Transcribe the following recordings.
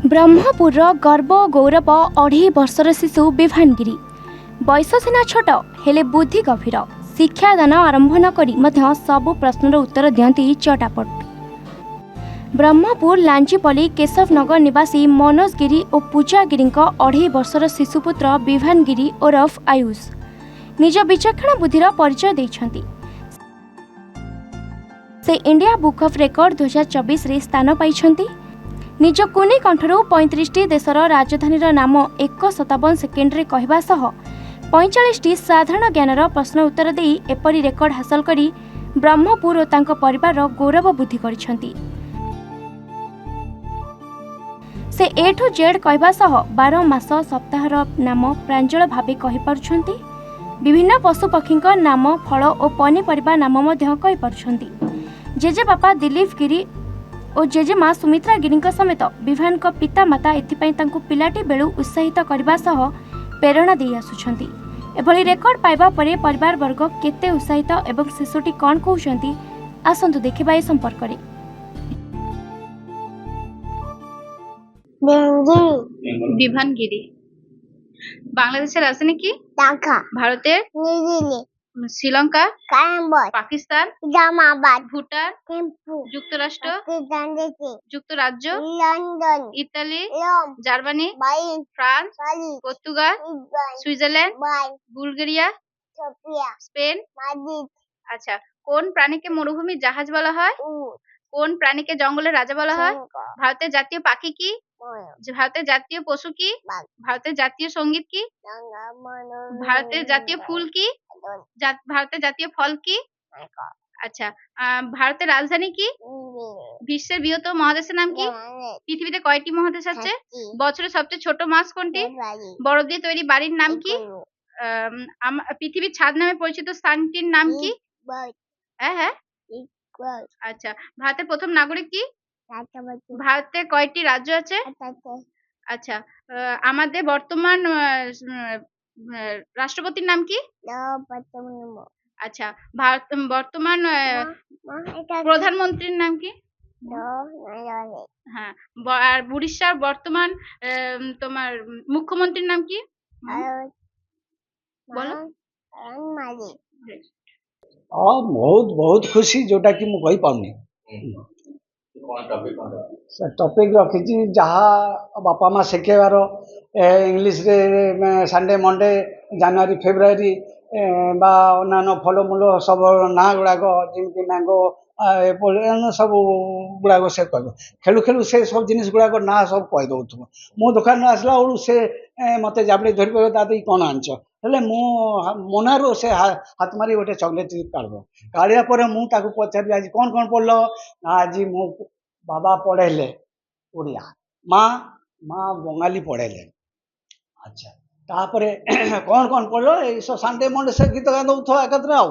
ब्रह्मपुर गर्व गौरव 2.5 वर्षर शिशु विभानगिरी बयस सीना छोट हेले बुद्धि गभीर शिक्षादान आरंभ न करी मध्य सबु प्रश्नर उत्तर दियंती चटापट। ब्रह्मपुर लांचीपल्ली केशवनगर निवासी मनोज गिरी और पूजा गिरी 2.5 वर्षर शिशुपुत्र विभानगिरी ओरफ आयुष निज विचक्षण बुद्धिर परिचय देइछंती। से इंडिया बुक ऑफ रेकर्ड 2024 रे स्थान पाइछंती। निज कुनी कंठरू 35टी देशर राजधानीर नाम 157 सेकेंड्रे कहवा सह 45टी साधारण ज्ञानर प्रश्न उत्तर दे एपरी रेकर्ड हासिल करी ब्रह्मपुर और तांको परिवार गौरव बुद्धि करिछंती। से ए टू जेड कहवा सह 12 मास सप्ताहर नाम प्रांजल भावे कहि पारुछंती। विभिन्न पशु पक्षी नाम फल और पनीपरिबा नाम मध्य कहि पारुछंती। जेजे बापा दिलीप गिरी और जेजेमा सुमित्रा गिरी समेत विभान पिता माता एथिपाई तांकु पिलाटी बेलू उत्साहित करने सह प्रेरणा दे आसुछंती। एभली रेकर्ड पाइबा परे परिवार वर्ग केते उत्साहित एवं शिशुटी कौन कहउछंती आसंतु देखिबा ए संपर्क रे। विभानगिरी बांग्लादेशेर राजधानी की ढाका भारतेर दिल्ली श्रीलंका कायमबाद पाकिस्तान इस्लामाबाद भूटान थिम्पू যুক্তরাষ্ট্র पाकिस्तान যুক্তরাজ্য लंदन ইতালি रोम জার্মানি बाइन ফ্রান্স बाली পর্তুগাল इस्राइल সুইজারল্যান্ড बाय বুলগেরিয়া सोफिया স্পেন। माद्रिद আচ্ছা, কোন প্রাণীকে মরুভূমির জাহাজ বলা হয়? उर কোন প্রাণীকে জঙ্গলের রাজা বলা হয়? ভারতের জাতীয় পাখি কি? ভারতের জাতীয় পশু কি? ভারতের জাতীয় সঙ্গীত কি? ভারতের জাতীয় ফুল কি? ভারতের জাতীয় ফল কি? আচ্ছা, ভারতের রাজধানী কি? বিশ্বের বৃহত্তম মহাদেশের নাম কি? পৃথিবীতে কয়টি মহাদেশ আছে? বছরের সবচেয়ে ছোট মাস কোনটি? বরফ দিয়ে তৈরি বাড়ির নাম কি? পৃথিবীর ছাদ নামে পরিচিত স্থানটির নাম কি? হ্যাঁ হ্যাঁ আচ্ছা, ভারতের প্রথম নাগরিক কি? ভারতে কয়টি রাজ্য আছে? আচ্ছা, আমাদের বর্তমান রাষ্ট্রপতির নাম কি? আচ্ছা, ভারত বর্তমান প্রধানমন্ত্রীর নাম কি? হ্যাঁ, আর উড়িষ্যার বর্তমান তোমার মুখ্যমন্ত্রীর নাম কি? বলো। बहुत बहुत खुशी जोटा कि मुझे पाऊनी टॉपिक रखी जहाँ बापा माँ शिखेबार इंग्लीश रे संडे मंडे जनवरी फेब्रुआरी बा अन्य फलमूल सब ना गुड़ाक जमी मैंगो एप्पल सब गुड़ाक से कह खेलु खेलु से सब जिन गुड़ाक ना सब कहीदे मो दुकान आसला बेलू से मत जाबड़ी धरी पड़े दादी कौन आंच हेले मो मनारू से हाथ मारी गोटे चॉकलेट काढ़ काढ़िया पर मुझे पचारि आज कौन कौन पढ़ल आज मो बाबा पढ़ेले ओडिया माँ माँ बंगाली पढ़ेले। अच्छा, तापर कौन कौन पढ़ल ये सब संडे मंडे से गीत गा दौ एकात्र आउ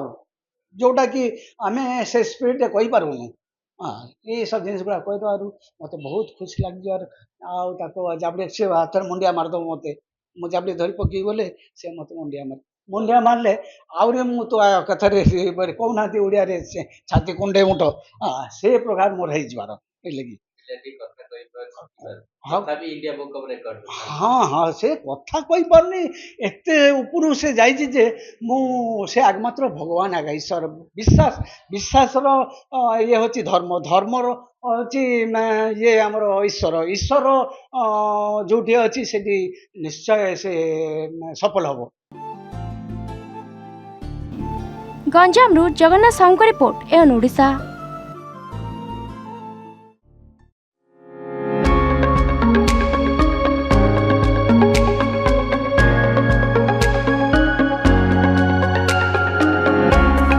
जोटा कि आम से स्पीड कहीपरूनु। हाँ, ये सब जिन गुड़ा कहीदेव मत बहुत खुशी लगे और जाबड़े से हाथ मुंडिया मारदेव मत मुझे जाबड़े धरी पकई गले से मत मुंडिया मारले आहरी मु तो कथा कहना ओडिया छाती कुंडे मुठ। हाँ, से प्रकार मोर हो लगी हाँ हाँ से कथा कही पारनी एते ऊपर से जाइए जे से एकमात्र भगवान आगे ईश्वर विश्वास विश्वासर ये हूँ धर्म धर्मर हूँ ये आमर ईश्वर ईश्वर जो अच्छी से निश्चय से सफल हम। Ganjam Jagannath Sahu report N Odisha.